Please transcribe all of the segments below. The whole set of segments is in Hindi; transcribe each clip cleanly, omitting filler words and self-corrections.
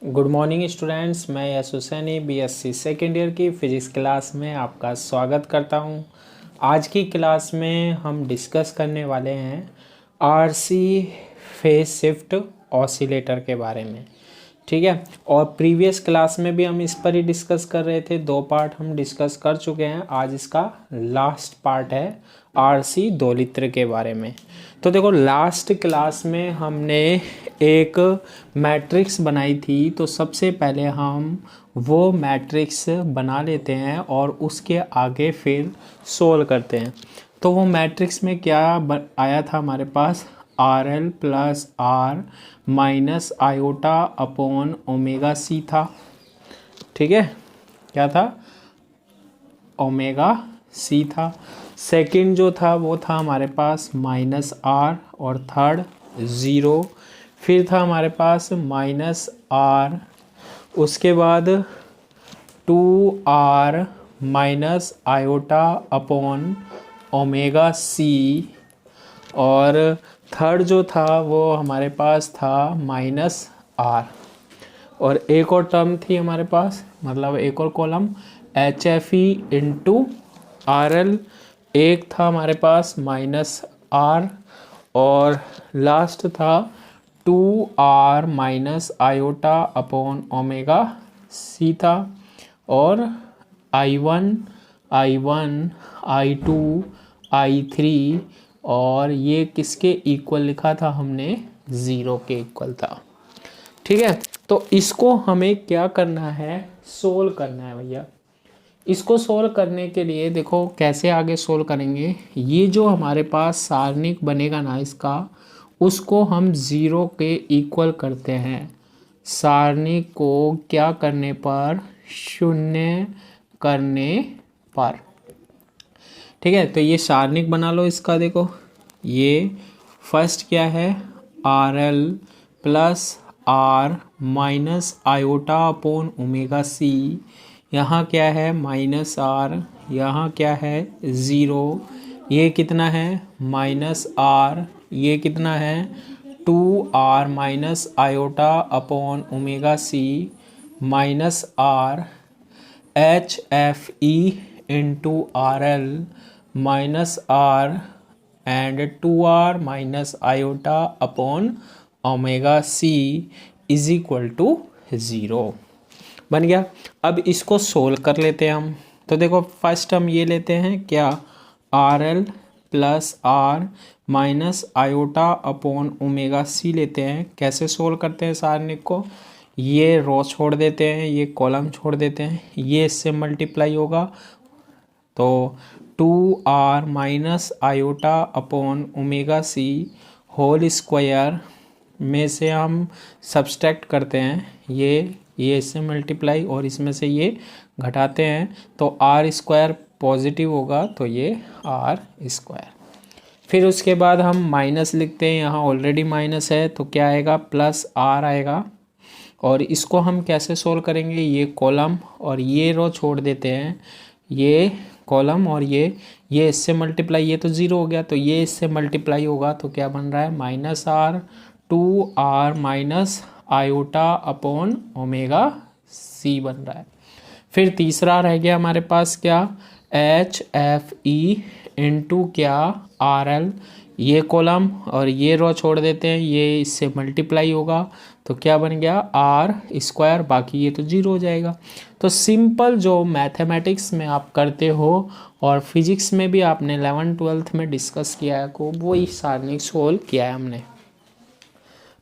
गुड मॉर्निंग स्टूडेंट्स, मैं यश हुसैनी बीएससी सेकेंड ईयर की फ़िज़िक्स क्लास में आपका स्वागत करता हूं। आज की क्लास में हम डिस्कस करने वाले हैं आरसी फेज शिफ्ट ऑसिलेटर के बारे में। ठीक है, और प्रीवियस क्लास में भी हम इस पर ही डिस्कस कर रहे थे। 2 पार्ट हम डिस्कस कर चुके हैं, आज इसका लास्ट पार्ट है आरसी दोलित्र के बारे में। तो देखो, लास्ट क्लास में हमने एक मैट्रिक्स बनाई थी, तो सबसे पहले हम वो मैट्रिक्स बना लेते हैं और उसके आगे फिर सोल्व करते हैं। तो वो मैट्रिक्स में क्या आया था हमारे पास, R L plus R minus iota upon omega C था। ठीक है, क्या था, ओमेगा सी था। सेकंड जो था वो था हमारे पास माइनस आर, और थर्ड ज़ीरो। फिर था हमारे पास माइनस आर, उसके बाद 2r minus iota upon omega C, और थर्ड जो था वो हमारे पास था माइनस आर। और एक और टर्म थी हमारे पास, मतलब एक और column, H F E into R L. एक था हमारे पास माइनस आर, और लास्ट था 2r minus iota upon omega C था। और I1, I2, I3, और ये किसके इक्वल लिखा था हमने, 0 के इक्वल था। ठीक है, तो इसको हमें क्या करना है, सोल्व करना है भैया। इसको सोल्व करने के लिए देखो कैसे आगे सोल्व करेंगे। ये जो हमारे पास सारणिक बनेगा ना इसका, उसको हम 0 के इक्वल करते हैं। सारणिक को क्या करने पर, शून्य करने पर। ठीक है, तो ये सारणिक बना लो इसका। देखो ये फर्स्ट क्या है, R L plus R minus iota upon omega C. यहाँ क्या है, माइनस आर, यहाँ क्या है, 0। ये कितना है, माइनस आर, ये कितना है, 2r minus iota upon omega C minus R, H F E into R L minus R, and 2r minus iota upon omega C is equal to 0 बन गया। अब इसको सोल्व कर लेते हैं हम। तो देखो फर्स्ट हम ये लेते हैं क्या, R L plus R minus iota upon omega C लेते हैं। कैसे सोल्व करते हैं सारणिक को, ये रो छोड़ देते हैं, ये कॉलम छोड़ देते हैं, ये इससे मल्टीप्लाई होगा। तो 2r minus iota upon omega C whole square में से हम सब्सट्रैक्ट करते हैं, ये इससे मल्टीप्लाई और इसमें से ये घटाते हैं, तो आर स्क्वायर पॉजिटिव होगा, तो ये आर स्क्वायर। फिर उसके बाद हम माइनस लिखते हैं, यहाँ ऑलरेडी माइनस है तो क्या आएगा, प्लस आर आएगा। और इसको हम कैसे सोल्व करेंगे, ये कॉलम और ये रो छोड़ देते हैं, ये कॉलम और ये इससे मल्टीप्लाई, ये तो 0 हो गया, तो ये इससे मल्टीप्लाई होगा, तो क्या बन रहा है, minus R, 2r minus iota upon omega C बन रहा है। फिर तीसरा रह गया हमारे पास क्या, एच एफ ई इंटू क्या, आर एल। ये कॉलम और ये रो छोड़ देते हैं, ये इससे मल्टीप्लाई होगा, तो क्या बन गया, आर स्क्वायर, बाकी ये तो 0 हो जाएगा। तो सिंपल जो मैथमेटिक्स में आप करते हो और फिजिक्स में भी आपने 11th-12th में डिस्कस किया है को, वही सारणिक सोल्व किया है हमने।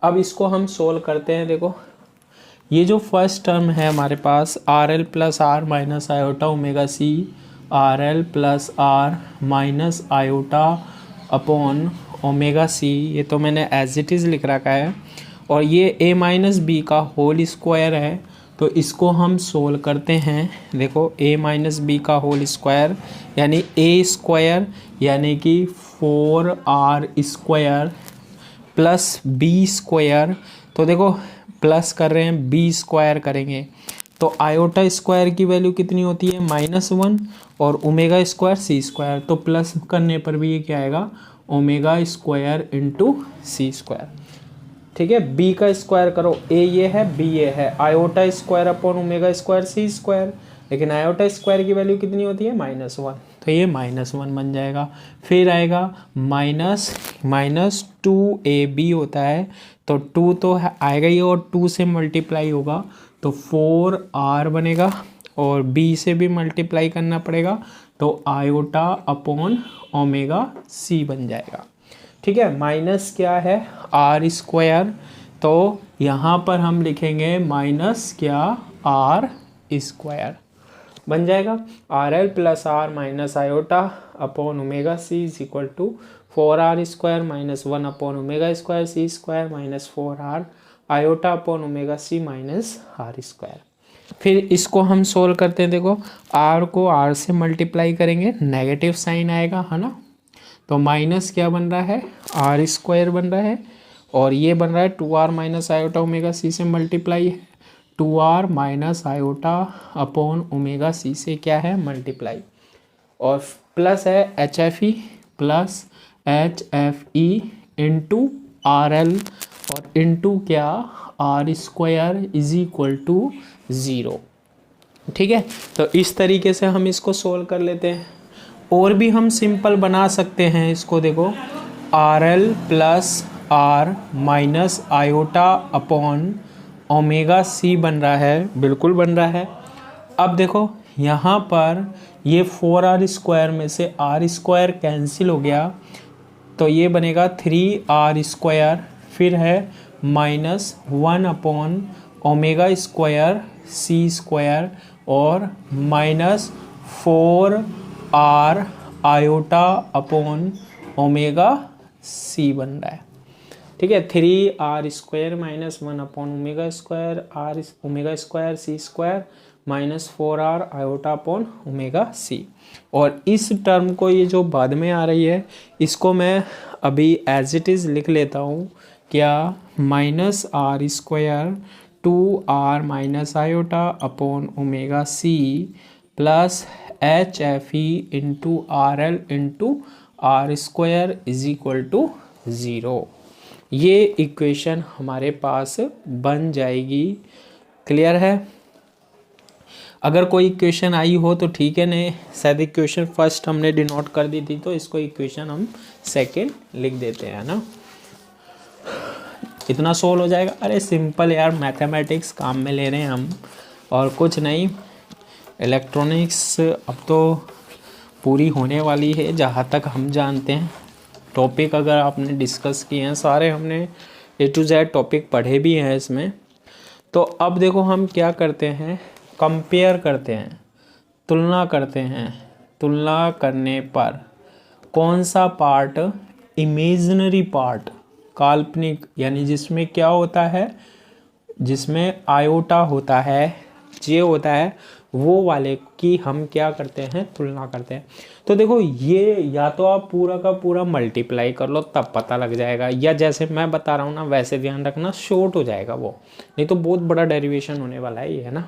अब इसको हम सोल्व करते हैं। देखो ये जो फर्स्ट टर्म है हमारे पास, R L plus R minus iota omega C, R L plus R minus iota upon omega C, ये तो मैंने एज इट इज़ लिख रखा है। और ये a माइनस बी का होल स्क्वायर है, तो इसको हम सोल्व करते हैं। देखो a माइनस बी का होल स्क्वायर यानी a स्क्वायर, यानी कि 4r square plus B square. तो देखो प्लस कर रहे हैं, बी स्क्वायर करेंगे तो आयोटा स्क्वायर की वैल्यू कितनी होती है, -1, और ओमेगा स्क्वायर सी स्क्वायर, तो प्लस करने पर भी ये क्या आएगा, omega square into C square. ठीक है। बी का स्क्वायर करो, ए ये है बी ये है, iota square upon omega square C square, लेकिन आयोटा स्क्वायर की वैल्यू कितनी होती है -1, तो ये -1 बन जाएगा। फिर आएगा -2ab होता है, तो 2 तो आएगा ही और 2 से मल्टीप्लाई होगा तो 4r बनेगा, और b से भी मल्टीप्लाई करना पड़ेगा तो आयोटा अपॉन ओमेगा सी बन जाएगा। ठीक है, माइनस क्या है आर स्क्वायर, तो यहाँ पर हम लिखेंगे माइनस क्या आर स्क्वायर बन जाएगा। R L plus R minus iota upon omega C is equal to 4r square minus 1 upon omega square C square minus 4r iota upon omega C minus R square. फिर इसको हम सोल्व करते हैं। देखो r को r से मल्टीप्लाई करेंगे, नेगेटिव साइन आएगा, है ना, तो माइनस क्या बन रहा है आर स्क्वायर बन रहा है, और ये बन रहा है 2r minus iota omega C से मल्टीप्लाई है, 2r minus iota upon omega C से क्या है मल्टीप्लाई, और प्लस है H F E plus H F E into R L और इंटू क्या R square is equal to 0। ठीक है, तो इस तरीके से हम इसको सोल्व कर लेते हैं। और भी हम सिंपल बना सकते हैं इसको। देखो R L plus R minus iota upon omega C बन रहा है, बिल्कुल बन रहा है। अब देखो यहाँ पर ये 4r स्क्वायर में से r स्क्वायर कैंसिल हो गया, तो ये बनेगा 3r स्क्वायर, फिर है -1 upon omega square C square और -4r iota upon omega C बन रहा है। ठीक है, 3r square minus 1 upon omega square R omega square C square -4r iota upon omega C. और इस टर्म को, ये जो बाद में आ रही है, इसको मैं अभी एज इट इज़ लिख लेता हूँ। क्या -r square 2r minus iota upon omega C plus H F E into R L into R square is equal to 0। ये इक्वेशन हमारे पास बन जाएगी। क्लियर है? अगर कोई इक्वेशन आई हो तो ठीक है, नहीं शायद इक्वेशन फर्स्ट हमने डिनोट कर दी थी, तो इसको इक्वेशन हम सेकंड लिख देते हैं ना, इतना सोल्व हो जाएगा। अरे सिंपल यार, मैथमेटिक्स काम में ले रहे हैं हम, और कुछ नहीं। इलेक्ट्रॉनिक्स अब तो पूरी होने वाली है जहाँ तक हम जानते हैं। टॉपिक अगर आपने डिस्कस किए हैं सारे, हमने A to Z टॉपिक पढ़े भी हैं इसमें। तो अब देखो हम क्या करते हैं, कंपेयर करते हैं, तुलना करते हैं। तुलना करने पर कौन सा पार्ट इमेजिनरी पार्ट, काल्पनिक, यानी जिसमें क्या होता है, जिसमें आयोटा होता है, जे होता है, वो वाले की हम क्या करते हैं तुलना करते हैं। तो देखो ये या तो आप पूरा का पूरा मल्टीप्लाई कर लो तब पता लग जाएगा, या जैसे मैं बता रहा हूँ ना वैसे ध्यान रखना, शॉर्ट हो जाएगा वो, नहीं तो बहुत बड़ा डेरिवेशन होने वाला है ये, है ना।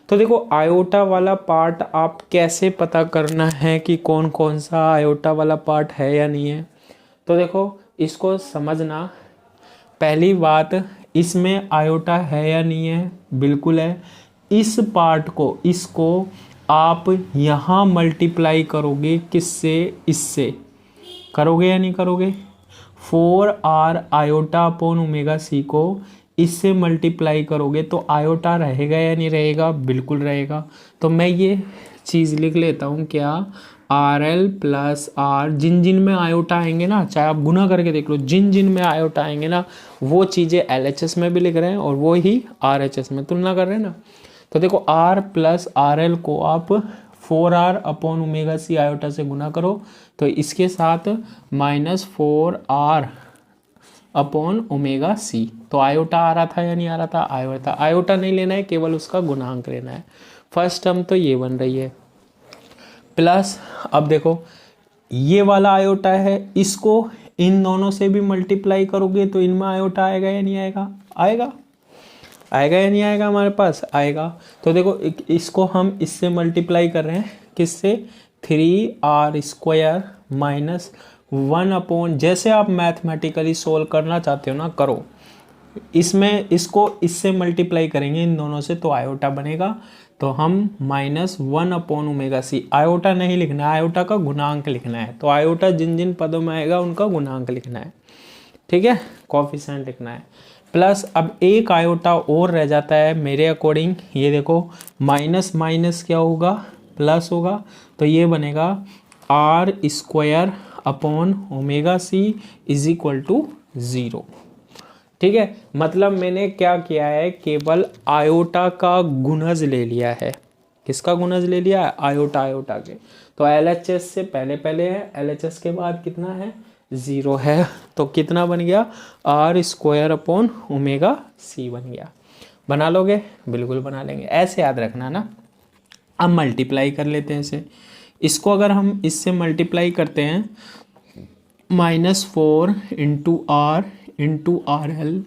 तो देखो आयोटा वाला पार्ट आप कैसे पता करना है कि कौन कौन सा आयोटा वाला पार्ट है या नहीं है। तो देखो इसको समझना, पहली बात इसमें आयोटा है या नहीं है, बिल्कुल है। इस पार्ट को, इसको आप यहाँ मल्टीप्लाई करोगे, किससे, इससे करोगे या नहीं करोगे। 4r iota upon omega C को इससे मल्टीप्लाई करोगे तो आयोटा रहेगा या नहीं रहेगा, बिल्कुल रहेगा। तो मैं ये चीज़ लिख लेता हूँ, क्या आर एल प्लस आर, जिन जिन में आयोटा आएंगे ना, चाहे आप गुना करके देख लो, जिन जिन में आयोटा आएंगे ना वो चीज़ें LHS में भी लिख रहे हैं और वो ही RHS में तुलना कर रहे हैं ना। तो देखो r प्लस आर एल को आप 4r upon omega C iota से गुना करो, तो इसके साथ -4r अपॉन ओमेगा सी, तो आयोटा आ रहा था या नहीं आ रहा था, आयोटा। आयोटा नहीं लेना है, केवल उसका गुणांक लेना है। फर्स्ट टर्म तो ये बन रही है, प्लस अब देखो ये वाला आयोटा है, इसको इन दोनों से भी मल्टीप्लाई करोगे तो इनमें आयोटा आएगा या नहीं आएगा, आएगा, आएगा या नहीं आएगा, हमारे पास आएगा। तो देखो इसको हम इससे मल्टीप्लाई कर रहे हैं, किससे, 3r स्क्वायर माइनस 1 अपॉन, जैसे आप मैथमेटिकली सोल्व करना चाहते हो ना करो, इसमें इसको इससे मल्टीप्लाई करेंगे इन दोनों से तो आयोटा बनेगा, तो हम -1/ओमेगा c, आयोटा नहीं लिखना है, आयोटा का गुणांक लिखना है, तो आयोटा जिन जिन पदों में आएगा उनका गुणांक लिखना है, ठीक है, कोफिशिएंट लिखना है। प्लस अब एक आयोटा और रह जाता है मेरे अकॉर्डिंग, ये देखो माइनस माइनस क्या होगा, प्लस होगा, तो ये बनेगा r²/ओमेगा c = 0। ठीक है, मतलब मैंने क्या किया है, केवल आयोटा का गुणज ले लिया है। किसका गुणज ले लिया है? आयोटा, आयोटा के। तो LHS से पहले पहले है, LHS के बाद कितना है? 0 है, तो कितना बन गया? r²/ओमेगा c बन गया। बना लोगे? बिल्कुल बना लेंगे, ऐसे याद रखना ना। अब मल्टीप्लाई कर लेते हैं इसे, इसको अगर हम इससे मल्टीप्लाई करते हैं, -4 × r × RL,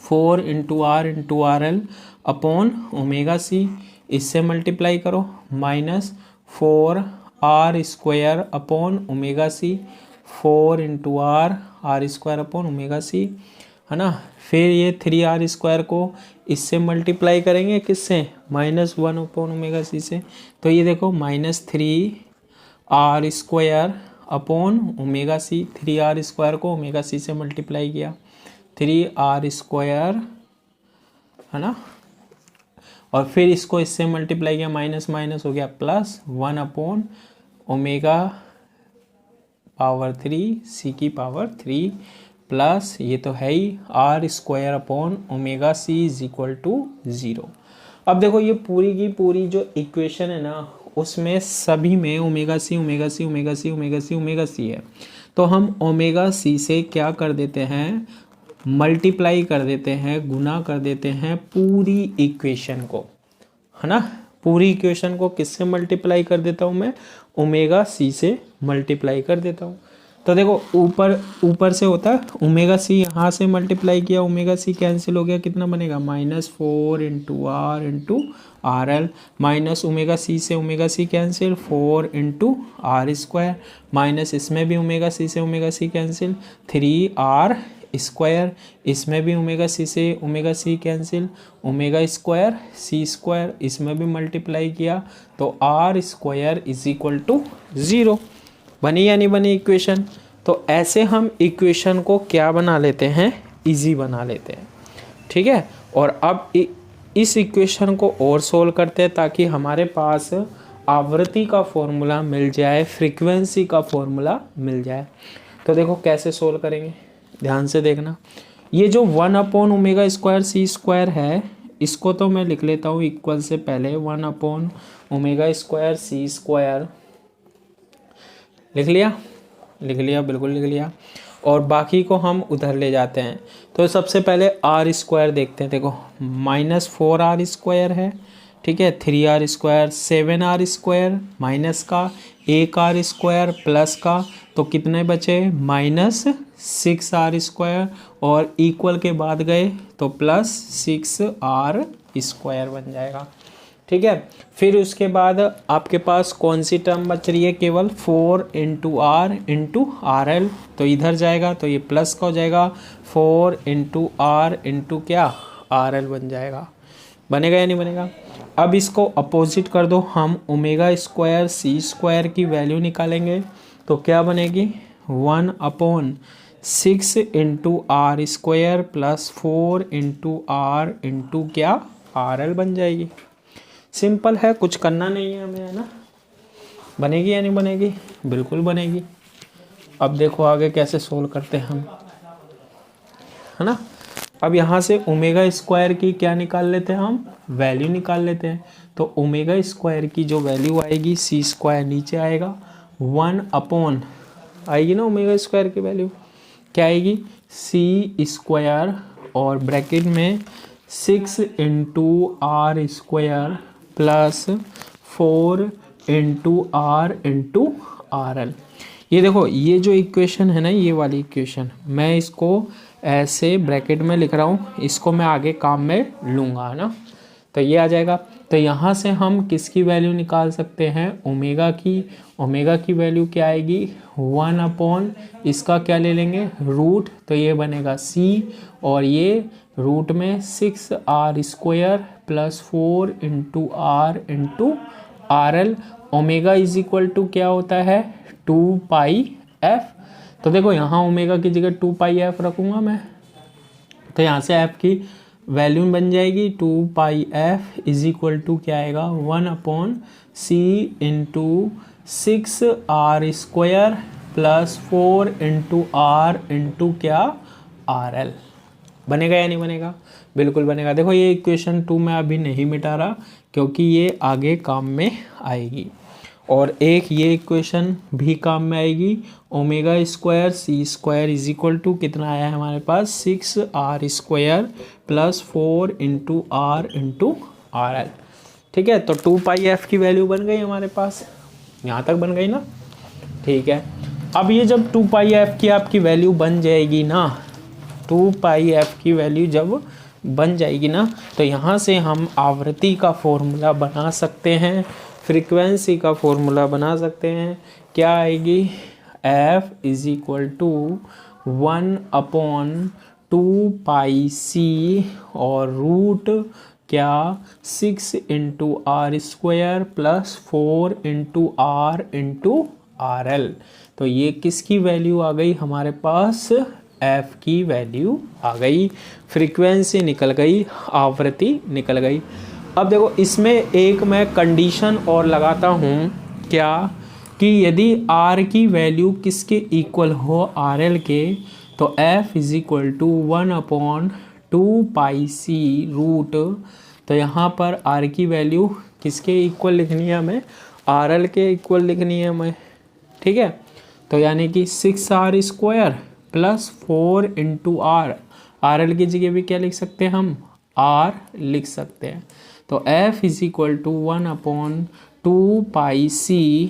4 × r × RL upon omega c, इससे मल्टीप्लाई करो, -4r²/ओमेगा c, 4 × r² है ना। फिर ये 3r² को इससे मल्टीप्लाई करेंगे, किससे? -1/ओमेगा c से, तो ये देखो -3r²/ओमेगा c, 3r² को ओमेगा c से मल्टीप्लाई किया, 3r² है ना, और फिर इसको इससे मल्टीप्लाई किया, माइनस माइनस हो गया प्लस, 1/3 c³ प्लस ये तो है ही r²/ओमेगा c = 0। अब देखो ये पूरी की पूरी जो इक्वेशन है ना, उसमें सभी में omega c omega c omega c omega c omega c है, तो हम ओमेगा c से क्या कर देते हैं? मल्टीप्लाई कर देते हैं, गुना कर देते हैं पूरी इक्वेशन को, है ना। पूरी इक्वेशन को किससे मल्टीप्लाई कर देता हूँ मैं? ओमेगा c से मल्टीप्लाई कर देता हूँ। तो देखो ऊपर से होता है ओमेगा c, यहाँ से मल्टीप्लाई किया, ओमेगा c कैंसिल हो गया, कितना बनेगा? -4 × r × RL, minus omega c से omega c cancel, 4 × r², minus इसमें भी ओमेगा c से ओमेगा c कैंसिल, 3r², इसमें भी ओमेगा c से omega c cancel, omega square c², इसमें भी मल्टीप्लाई किया, तो r² = 0। बनी या नहीं बनी इक्वेशन? तो ऐसे हम इक्वेशन को क्या बना लेते हैं? इजी बना लेते हैं, ठीक है। और अब इस इक्वेशन को और सोल्व करते हैं ताकि हमारे पास आवृत्ति का फॉर्मूला मिल जाए, फ्रीक्वेंसी का फॉर्मूला मिल जाए। तो देखो कैसे सोल्व करेंगे, ध्यान से देखना। ये जो 1/ओमेगा² है, इसको तो मैं लिख लेता हूँ इक्वल से पहले 1/ओमेगा² लिख लिया, बिल्कुल लिख लिया। और बाकी को हम उधर ले जाते हैं, तो सबसे पहले r² देखते हैं। देखो -4r² है, ठीक है, 3r², 7r² माइनस का, 1r² प्लस का, तो कितने बचे? -6r² और इक्वल के बाद गए तो +6r² बन जाएगा, ठीक है। फिर उसके बाद आपके पास कौन सी टर्म बच रही है? केवल 4 × r × RL, तो इधर जाएगा तो ये प्लस का हो जाएगा, 4 × r × क्या? RL बन जाएगा। बनेगा या नहीं बनेगा? अब इसको अपोजिट कर दो, हम ओमेगा² c² की वैल्यू निकालेंगे, तो क्या बनेगी? 1/6 × r² प्लस 4 × r × क्या? RL बन जाएगी। सिंपल है, कुछ करना नहीं है हमें, है ना। बनेगी या नहीं बनेगी? बिल्कुल बनेगी। अब देखो आगे कैसे सोल्व करते हैं हम, है ना। अब यहाँ से ओमेगा² की क्या निकाल लेते हैं हम? वैल्यू निकाल लेते हैं। तो ओमेगा² की जो वैल्यू आएगी c² नीचे आएगा, 1/ आएगी ना ओमेगा² की वैल्यू, क्या आएगी? c² और ब्रैकेट में 6 × r² प्लस 4 × r × RL। ये देखो ये जो इक्वेशन है ना, ये वाली इक्वेशन, मैं इसको ऐसे ब्रैकेट में लिख रहा हूँ, इसको मैं आगे काम में लूँगा, है ना। तो ये आ जाएगा, तो यहाँ से हम किसकी वैल्यू निकाल सकते हैं? ओमेगा की। ओमेगा की वैल्यू क्या आएगी? 1/ इसका क्या ले लेंगे? रूट, तो ये बनेगा c, और ये रूट में 6r² plus 4 into R into R L. Omega is equal to क्या होता है 2πf। तो देखो यहाँ ओमेगा की जगह 2πf रखूँगा मैं, तो यहाँ से f की वैल्यू बन जाएगी 2πf इज इक्वल टू क्या आएगा 1/c into 6r² plus 4 into R into क्या आर एल। बनेगा या नहीं बनेगा? बिल्कुल बनेगा। देखो ये इक्वेशन 2 मैं अभी नहीं मिटा रहा क्योंकि ये आगे काम में आएगी, और एक ये इक्वेशन भी काम में आएगी। ओमेगा² c² इज इक्वल टू कितना आया है हमारे पास 6r² plus 4 into R into R L. ठीक है, तो 2πf की वैल्यू बन गई हमारे पास, यहाँ तक बन गई ना। ठीक है, अब ये जब 2πf की आपकी वैल्यू बन जाएगी ना, 2πf की वैल्यू जब बन जाएगी ना, तो यहाँ से हम आवृत्ति का फॉर्मूला बना सकते हैं, फ्रीक्वेंसी का फॉर्मूला बना सकते हैं। क्या आएगी f is equal to 1/2πc और रूट क्या 6 into r² plus 4 into R into R L. तो ये किसकी वैल्यू आ गई हमारे पास? f की वैल्यू आ गई, फ्रीक्वेंसी निकल गई, आवृत्ति निकल गई। अब देखो इसमें एक मैं कंडीशन और लगाता हूँ, क्या कि यदि r की वैल्यू किसके इक्वल हो RL के, तो f is equal to 1/2πc root, तो यहाँ पर r की वैल्यू किसके इक्वल लिखनी है हमें? RL के इक्वल लिखनी है हमें। ठीक है, तो यानी कि 6r² plus 4 into are, RL की जगह भी क्या लिख सकते हैं हम? r लिख सकते हैं। तो f is equal to 1/2πc,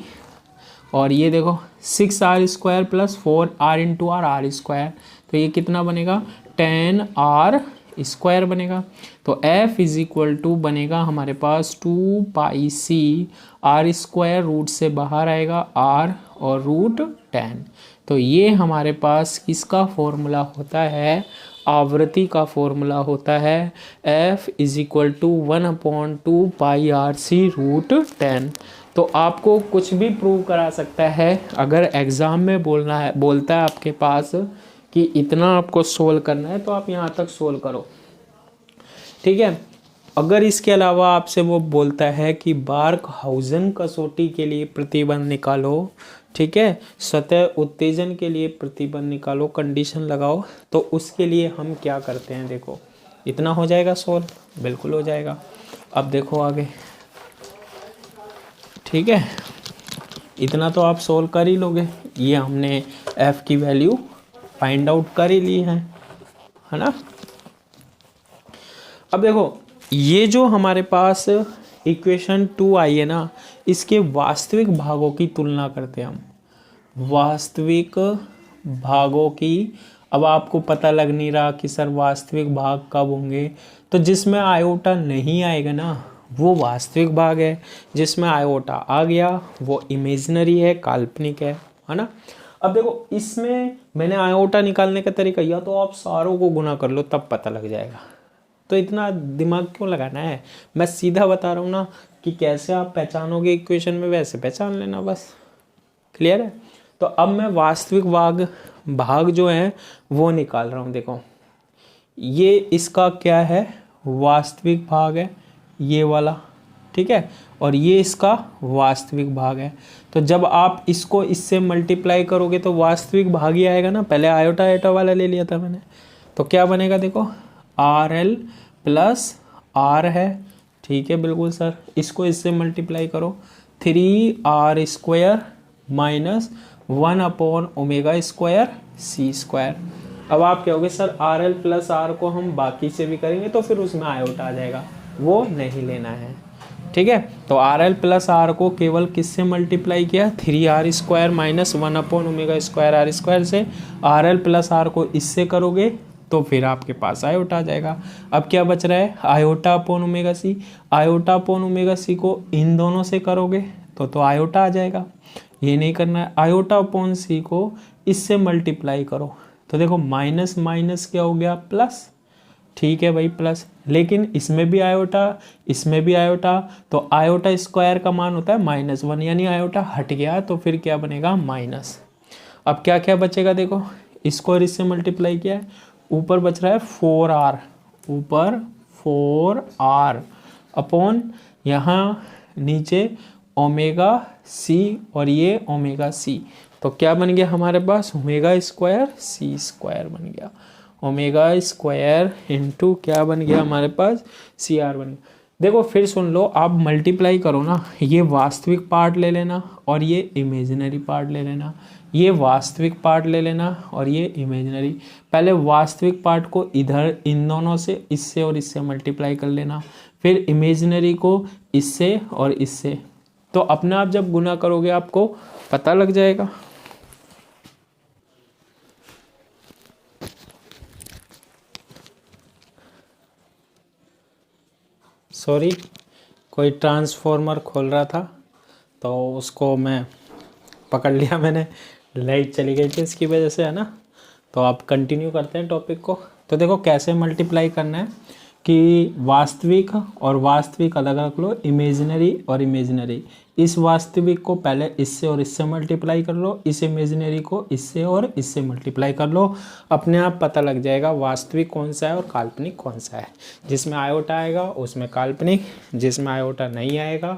और ये देखो 6r² plus 4r into r², तो ये कितना बनेगा 10r² बनेगा। तो f इज इक्वल टू बनेगा हमारे पास 2πc, r² रूट से बाहर आएगा r और रूट 10। तो ये हमारे पास किसका फॉर्मूला होता है? आवृत्ति का फॉर्मूला होता है f is equal to 1/2πRC root 10। तो आपको कुछ भी प्रूव करा सकता है, अगर एग्ज़ाम में बोलता है आपके पास कि इतना आपको सोल्व करना है, तो आप यहाँ तक सोल्व करो। ठीक है, अगर इसके अलावा आपसे वो बोलता है कि बार्कहाउज़न कसौटी के लिए प्रतिबंध निकालो, ठीक है, सतह उत्तेजन के लिए प्रतिबंध निकालो, कंडीशन लगाओ, तो उसके लिए हम क्या करते हैं? देखो इतना हो जाएगा सोल्व, बिल्कुल हो जाएगा। अब देखो आगे, ठीक है, इतना तो आप सोल्व कर ही लोगे। ये हमने f की वैल्यू फाइंड आउट कर ही ली है ना। अब देखो ये जो हमारे पास इक्वेशन 2 आई है ना, इसके वास्तविक भागों की तुलना करते हैं हम, वास्तविक भागों की। अब आपको पता लग नहीं रहा कि सर वास्तविक भाग कब होंगे, तो जिसमें आयोटा नहीं आएगा ना वो वास्तविक भाग है, जिसमें आयोटा आ गया वो इमेजिनरी है, काल्पनिक है ना। अब देखो इसमें मैंने आयोटा निकालने का तरीका, या तो आप सारों को गुना कर लो तब पता लग जाएगा, तो इतना दिमाग क्यों लगाना है? मैं सीधा बता रहा हूँ ना कि कैसे आप पहचानोगे इक्वेशन में, वैसे पहचान लेना बस। क्लियर है? तो अब मैं वास्तविक भाग जो है वो निकाल रहा हूँ। देखो ये इसका क्या है? वास्तविक भाग है ये वाला, ठीक है, और ये इसका वास्तविक भाग है। तो जब आप इसको इससे मल्टीप्लाई करोगे तो वास्तविक भाग ही आएगा ना। पहले आयोटा वाला ले लिया था मैंने, तो क्या बनेगा? देखो RL प्लस R है, ठीक है, बिल्कुल सर। इसको इससे मल्टीप्लाई करो, 3r² माइनस 1/ω² c²। अब आप कहोगे सर RL प्लस R को हम बाकी से भी करेंगे तो फिर उसमें आयोटा आ जाएगा, वो नहीं लेना है। ठीक है, तो RL प्लस R को केवल किससे मल्टीप्लाई किया? 3r² माइनस 1/ω² r² से। RL प्लस R को इससे करोगे तो फिर आपके पास आयोटा आ जाएगा। अब क्या बच रहा है? Iota upon omega C. Iota upon omega C को इन दोनों से करोगे तो आयोटा आ जाएगा। ये नहीं करना है, आयोटा अपॉन सी को इससे मल्टीप्लाई करो, तो देखो माइनस माइनस क्या हो गया? प्लस। ठीक है भाई प्लस, लेकिन इसमें भी आयोटा, इसमें भी आयोटा, तो आयोटा स्क्वायर का मान होता है -1, यानी आयोटा हट गया तो फिर क्या बनेगा माइनस। अब क्या क्या बचेगा देखो, इसको और इससे मल्टीप्लाई किया है, ऊपर बच रहा है 4r, ऊपर 4r अपॉन यहाँ नीचे ओमेगा सी और ये ओमेगा सी, तो क्या बन गया हमारे पास ओमेगा स्क्वायर सी स्क्वायर बन गया, ओमेगा स्क्वायर इंटू क्या बन गया हमारे पास सी आर बन गया। देखो फिर सुन लो, आप मल्टीप्लाई करो ना, ये वास्तविक पार्ट ले लेना और ये इमेजिनरी पार्ट ले लेना, ये वास्तविक पार्ट ले लेना और ये इमेजिनरी। पहले वास्तविक पार्ट को इधर इन दोनों से, इससे और इससे मल्टीप्लाई कर लेना, फिर इमेजिनरी को इससे और इससे, तो अपने आप जब गुना करोगे आपको पता लग जाएगा। सॉरी, कोई ट्रांसफॉर्मर खोल रहा था तो उसको मैं पकड़ लिया मैंने, लाइट चली गई थी इसकी वजह से, है ना। तो आप कंटिन्यू करते हैं टॉपिक को। तो देखो कैसे मल्टीप्लाई करना है कि वास्तविक और वास्तविक अलग अलग लो, इमेजिनरी और इमेजिनरी। इस वास्तविक को पहले इससे और इससे मल्टीप्लाई कर लो, इस इमेजिनरी को इससे और इससे मल्टीप्लाई कर लो, अपने आप पता लग जाएगा वास्तविक कौन सा है और काल्पनिक कौन सा है। जिसमें आयोटा आएगा उसमें काल्पनिक, जिसमें आयोटा नहीं आएगा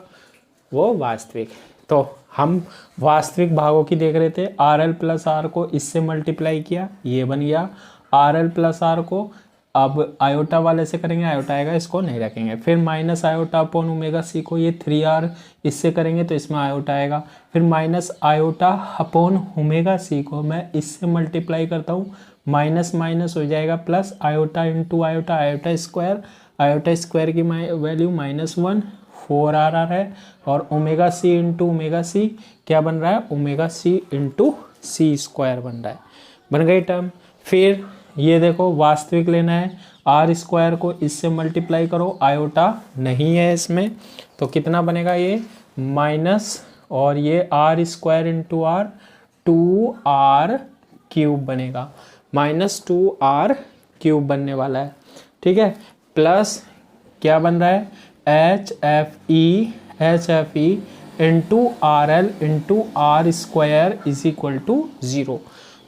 वो वास्तविक। तो हम वास्तविक भागों की देख रहे थे, RL प्लस आर को इससे मल्टीप्लाई किया, ये बन गया RL प्लस आर को। अब आयोटा वाले से करेंगे, आयोटा आएगा, इसको नहीं रखेंगे। फिर minus iota upon omega C को, ये 3r इससे करेंगे तो इसमें आयोटा आएगा। फिर minus iota upon omega C को मैं इससे मल्टीप्लाई करता हूँ, माइनस माइनस हो जाएगा plus, iota into iota, iota square की वैल्यू -1, 4r है, और omega C into omega C क्या बन रहा है, omega C into C square बन रहा है, बन गई टर्म। फिर ये देखो वास्तविक लेना है, आर स्क्वायर को इससे मल्टीप्लाई करो, आयोटा नहीं है इसमें, तो कितना बनेगा ये माइनस, और ये R square into R 2r cube बनेगा, -2r क्यूब बनने वाला है, ठीक है। प्लस क्या बन रहा है, H F E into R L into R square is equal to 0।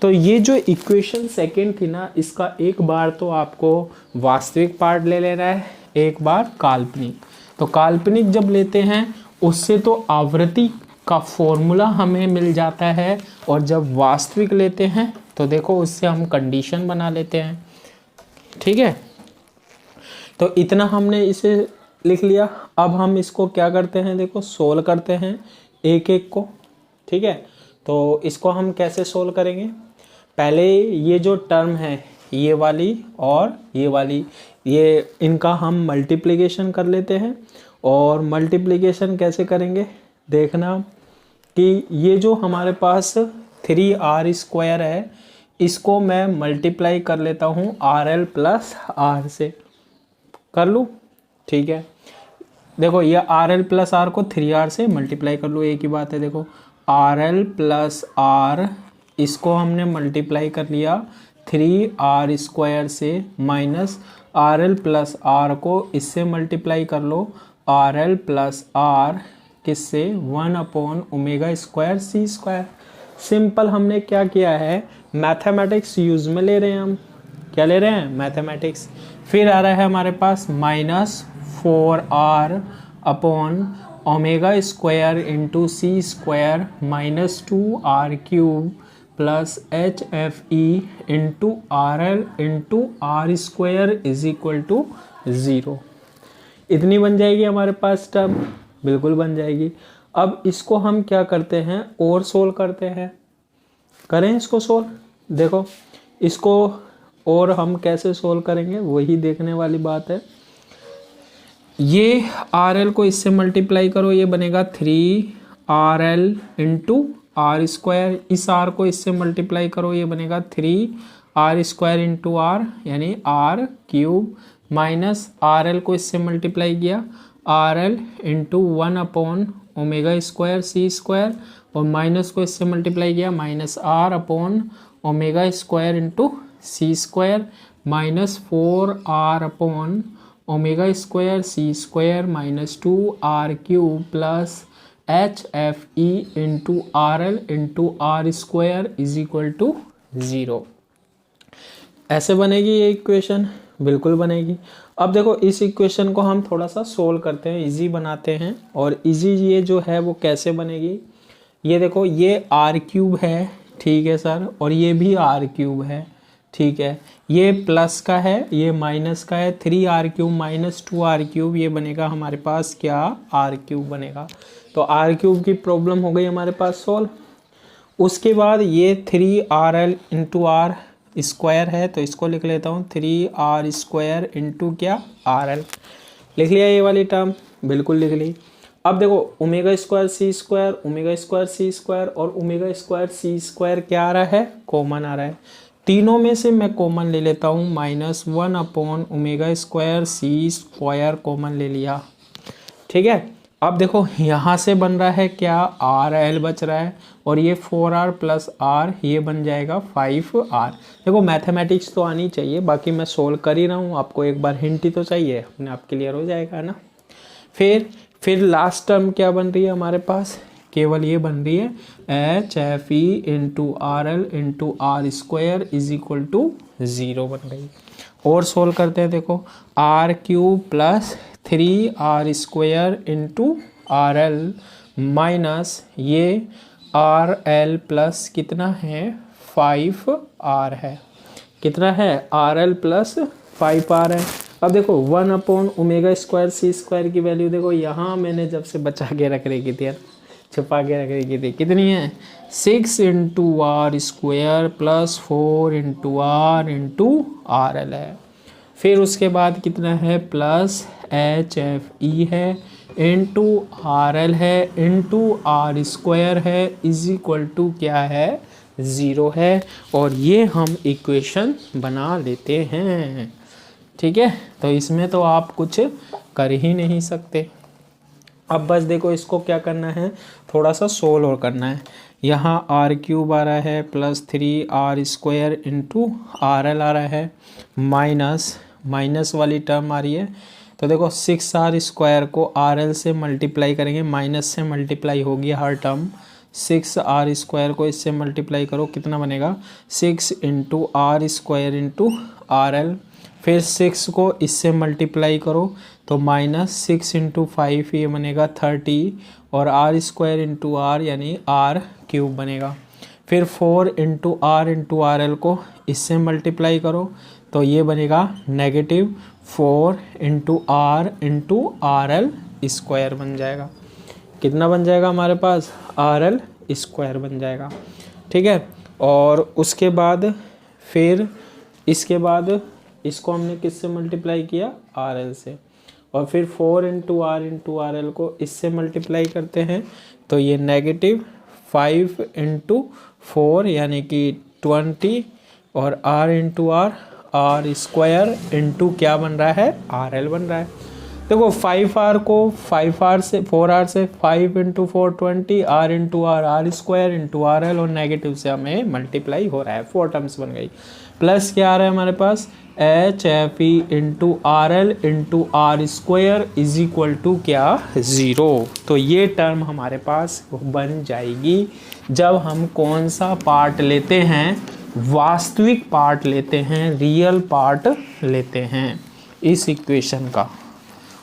तो ये जो इक्वेशन सेकेंड थी ना, इसका एक बार तो आपको वास्तविक पार्ट ले लेना है, एक बार काल्पनिक। तो काल्पनिक जब लेते हैं उससे तो आवृत्ति का फॉर्मूला हमें मिल जाता है, और जब वास्तविक लेते हैं तो देखो उससे हम कंडीशन बना लेते हैं, ठीक है। तो इतना हमने इसे लिख लिया। अब हम इसको क्या करते हैं, देखो सोल्व करते हैं एक एक को, ठीक है। तो इसको हम कैसे सोल्व करेंगे, पहले ये जो टर्म है ये वाली और ये वाली, ये इनका हम मल्टीप्लिकेशन कर लेते हैं। और मल्टीप्लिकेशन कैसे करेंगे देखना, कि ये जो हमारे पास 3r स्क्वायर है, इसको मैं मल्टीप्लाई कर लेता हूँ RL प्लस आर से, कर लूँ, ठीक है। देखो ये RL प्लस आर को 3r से मल्टीप्लाई कर लूँ, एक ही बात है। देखो RL प्लस आर, इसको हमने मल्टीप्लाई कर लिया 3r स्क्वायर से, माइनस RL प्लस आर को इससे मल्टीप्लाई कर लो, RL प्लस आर किससे, 1 upon omega square C square. Simple हमने क्या किया है, मैथमेटिक्स यूज में ले रहे हैं हम, क्या ले रहे हैं, मैथमेटिक्स। फिर आ रहा है हमारे पास -4r upon omega square into C square -2r cube plus HFE into RL into R square is equal to 0। इतनी बन जाएगी हमारे पास टर्म, बिल्कुल बन जाएगी। अब इसको हम क्या करते हैं, और सोल्व करते हैं, करें इसको सोल्व। देखो इसको और हम कैसे सोल्व करेंगे वही देखने वाली बात है। ये RL को इससे मल्टीप्लाई करो, ये बनेगा 3RL इंटू आर स्क्वायर, इस r को इससे मल्टीप्लाई करो, ये बनेगा 3r स्क्वायर इंटू आर यानी r क्यूब, माइनस RL को इससे मल्टीप्लाई किया RL into 1 upon omega square C square, और माइनस को इससे मल्टीप्लाई किया -r upon omega square into C square, -4r upon omega square C square -2r³ plus HFE into RL into R square is equal to 0। ऐसे बनेगी ये इक्वेशन, बिल्कुल बनेगी। अब देखो इस इक्वेशन को हम थोड़ा सा सोल्व करते हैं, इजी बनाते हैं। और इजी ये जो है वो कैसे बनेगी, ये देखो ये r³ है, ठीक है सर, और ये भी r³ है, ठीक है। ये प्लस का है, ये माइनस का है, 3r³ माइनस 2r³, ये बनेगा हमारे पास क्या, r³ बनेगा। तो r³ की प्रॉब्लम हो गई हमारे पास सोल्व। उसके बाद ये 3rl इंटू आर स्क्वायर है, तो इसको लिख लेता हूँ 3r स्क्वायर इंटू क्या, RL। लिख लिया ये वाली टर्म, बिल्कुल लिख ली। अब देखो omega square C square, omega square C square और ओमेगा स्क्वायर सी स्क्वायर क्या आ रहा है, कॉमन आ रहा है। तीनों में से मैं कॉमन ले लेता हूँ, -1 upon omega square C square common ले लिया, ठीक है। अब देखो यहाँ से बन रहा है क्या, RL बच रहा है, और ये 4r प्लस r ये बन जाएगा 5r। देखो मैथमेटिक्स तो आनी चाहिए, बाकी मैं सोल्व कर ही रहा हूँ, आपको एक बार हिंट ही तो चाहिए, अपने आप क्लियर हो जाएगा ना। फिर लास्ट टर्म क्या बन रही है हमारे पास, केवल ये बन रही है HFE into RL into R square is equal to 0 बन गई। और सोल्व करते हैं, देखो r³ plus 3r square into RL minus ये RL प्लस कितना है, 5r है, कितना है, RL प्लस 5r है। अब देखो 1 upon omega square C square की वैल्यू देखो, यहाँ मैंने जब से बचा के रख रखी थी, छुपा के रख रखी थी, कितनी है, 6 into R square plus 4 into R into RL है। फिर उसके बाद कितना है, प्लस HFE है इंटू RL है इंटू R स्क्वायर है इज इक्वल टू क्या है, 0 है। और ये हम इक्वेशन बना लेते हैं, ठीक है। तो इसमें तो आप कुछ कर ही नहीं सकते। अब बस देखो इसको क्या करना है, थोड़ा सा सोल्व और करना है। यहाँ r³ आ रहा है plus 3r square into RL आ रहा है, माइनस वाली टर्म आ रही है। तो देखो 6r स्क्वायर को RL से मल्टीप्लाई करेंगे, माइनस से मल्टीप्लाई होगी हर टर्म, 6r स्क्वायर को इससे मल्टीप्लाई करो, कितना बनेगा, 6 into R square into RL। फिर 6 को इससे मल्टीप्लाई करो तो -6 इंटू 5 ये बनेगा 30, और R स्क्वायर इंटू R यानी r³ बनेगा। फिर 4 इंटू RL को इससे मल्टीप्लाई करो तो ये बनेगा -4 into R into RL square बन जाएगा। कितना बन जाएगा हमारे पास, RL स्क्वायर बन जाएगा, ठीक है। और उसके बाद फिर इसके बाद इसको हमने किससे मल्टीप्लाई किया, RL से, और फिर 4 इंटू RL को इससे मल्टीप्लाई करते हैं तो ये -5 इंटू 4 यानी कि 20, और R into R square into क्या बन रहा है, RL बन रहा है। देखो 5r को 4r से 5 into 4 20, R into R square into RL, और नेगेटिव से हमें मल्टीप्लाई हो रहा है, 4 टर्म्स बन गई। प्लस क्या आ रहा है हमारे पास, HFE into RL into R square is equal to क्या, 0। तो ये टर्म हमारे पास बन जाएगी जब हम कौन सा पार्ट लेते हैं, वास्तविक पार्ट लेते हैं, रियल पार्ट लेते हैं इस इक्वेशन का।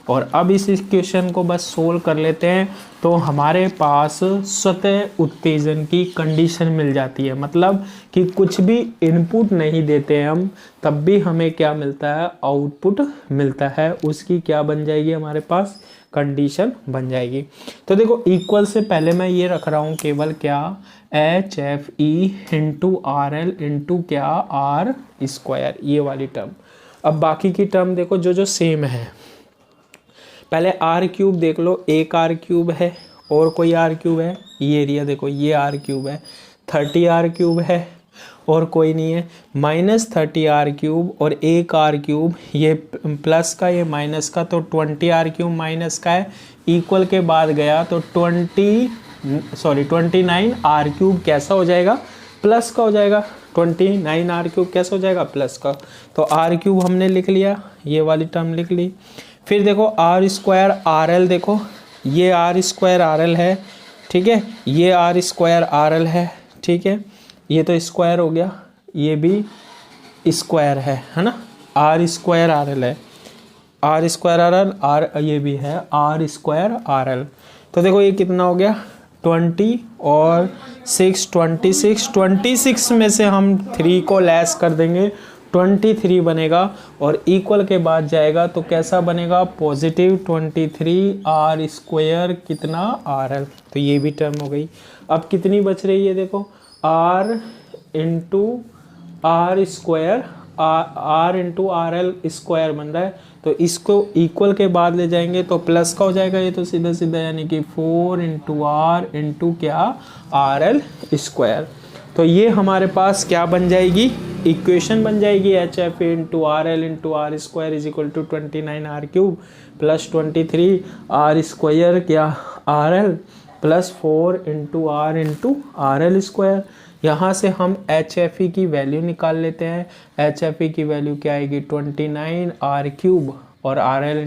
और अब इस इक्वेशन को बस सोल्व कर लेते हैं तो हमारे पास स्वतः उत्तेजन की कंडीशन मिल जाती है। मतलब कि कुछ भी इनपुट नहीं देते हैं हम, तब भी हमें क्या मिलता है, आउटपुट मिलता है। उसकी क्या बन जाएगी, हमारे पास कंडीशन बन जाएगी। तो देखो इक्वल से पहले मैं ये रख रहा हूँ केवल क्या, HFE इंटू RL इंटू क्या, R स्क्वायर, ये वाली टर्म। अब बाकी की टर्म देखो जो सेम है। पहले R³ देख लो, एक R³ है और कोई R³ है, ये एरिया देखो ये R³ है, 30R³ है और कोई नहीं है, -30R³ और एक R³, ये प्लस का ये माइनस का, तो 20R³ माइनस का है, इक्वल के बाद गया तो 29R³ कैसा हो जाएगा, प्लस का हो जाएगा। 29r³ कैसे हो जाएगा प्लस का, तो r³ हमने लिख लिया, ये वाली टर्म लिख ली। फिर देखो r² RL, देखो ये r² RL है, ठीक है, ये r² RL है, ठीक है, ये तो स्क्वायर हो गया, ये भी स्क्वायर है ना, r² RL है, r² RL r, ये भी है r² RL। तो देखो ये कितना हो गया 20 और 6 26 में से हम 3 को लेस कर देंगे, 23 बनेगा और इक्वल के बाद जाएगा तो कैसा बनेगा पॉजिटिव 23r² कितना RL। तो ये भी टर्म हो गई। अब कितनी बच रही है देखो r इंटू RL² बन रहा है, तो इसको इक्वल के बाद ले जाएंगे तो प्लस का हो जाएगा, ये तो सीधा सीधा यानी कि 4 इंटू R इंटू क्या RL²। तो ये हमारे पास क्या बन जाएगी, इक्वेशन बन जाएगी HF into RL into R² is equal to 29r³ plus 23r² क्या RL plus 4 into R into RL²। यहाँ से हम HFE की वैल्यू निकाल लेते हैं। HFE की वैल्यू क्या आएगी 29r³ और RL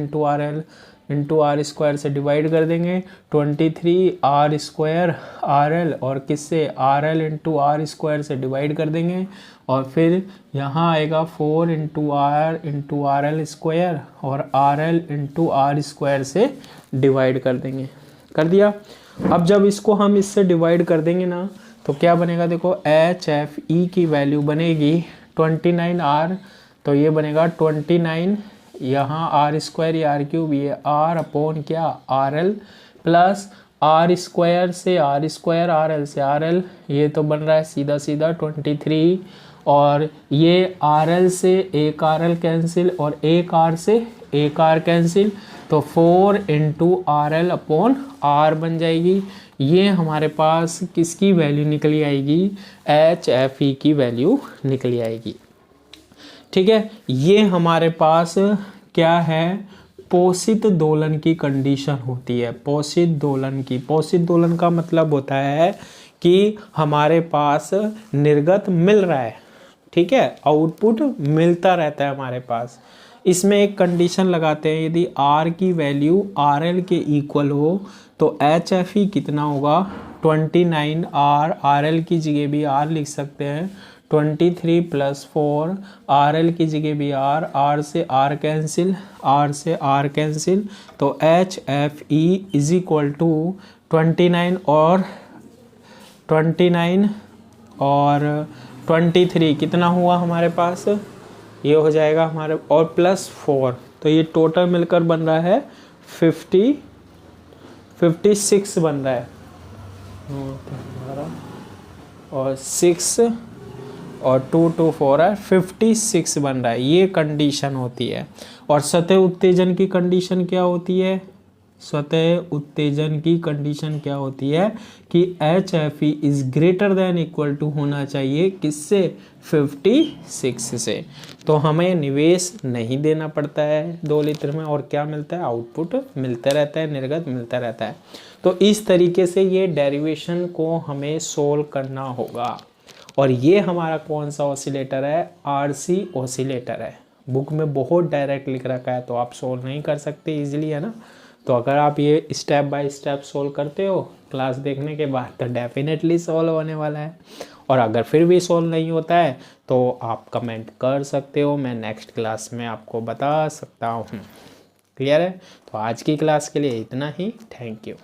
इंटू R² से डिवाइड कर देंगे, 23r² RL और किससे RL इंटू R² से डिवाइड कर देंगे और फिर यहाँ आएगा 4 इंटू R इंटू RL² और RL इंटू R² से डिवाइड कर देंगे। कर दिया। अब जब इसको हम इससे डिवाइड कर देंगे ना तो क्या बनेगा देखो HFE की वैल्यू बनेगी 29r, तो ये बनेगा 29 यहाँ R² या R³ ये R अपॉन क्या RL प्लस R² से R² RL से RL, ये तो बन रहा है सीधा सीधा 23 और ये RL से एक RL कैंसिल और एक R से एक R कैंसिल, तो 4 इंटू RL अपॉन R बन जाएगी। ये हमारे पास किसकी वैल्यू निकली आएगी, HFE की वैल्यू निकली आएगी। ठीक है, ये हमारे पास क्या है पोषित दोलन की कंडीशन होती है। पोषित दोलन का मतलब होता है कि हमारे पास निर्गत मिल रहा है, ठीक है, आउटपुट मिलता रहता है हमारे पास। इसमें एक कंडीशन लगाते हैं, यदि R की वैल्यू RL के इक्वल हो तो HFE कितना होगा 29R, RL की जगह भी R लिख सकते हैं, 23 प्लस 4 RL की जगह भी R से R कैंसिल, R से R कैंसिल, तो HFE इज इक्वल टू 29 और 23 कितना हुआ हमारे पास, ये हो जाएगा हमारे और प्लस 4, तो ये टोटल मिलकर बन रहा है 56 बन रहा है और 6 और 2 2 4 है 56 बन रहा है। ये कंडीशन होती है। और सतह उत्तेजन की कंडीशन क्या होती है, सतह उत्तेजन की कंडीशन क्या होती है कि HFE is greater than equal to होना चाहिए किससे 56 से। तो हमें निवेश नहीं देना पड़ता है 2 लीटर में और क्या मिलता है, आउटपुट मिलता रहता है, निर्गत मिलता रहता है। तो इस तरीके से ये डेरिवेशन को हमें सोल्व करना होगा। और ये हमारा कौन सा ऑसिलेटर है, RC ऑसिलेटर है। बुक में बहुत डायरेक्ट लिख रखा है तो आप सोल्व नहीं कर सकते इजीली, है ना। तो अगर आप ये स्टेप बाय स्टेप सोल्व करते हो क्लास देखने के बाद तो डेफिनेटली सोल्व होने वाला है। और अगर फिर भी सोल्व नहीं होता है तो आप कमेंट कर सकते हो, मैं नेक्स्ट क्लास में आपको बता सकता हूँ। क्लियर है। तो आज की क्लास के लिए इतना ही। Thank you.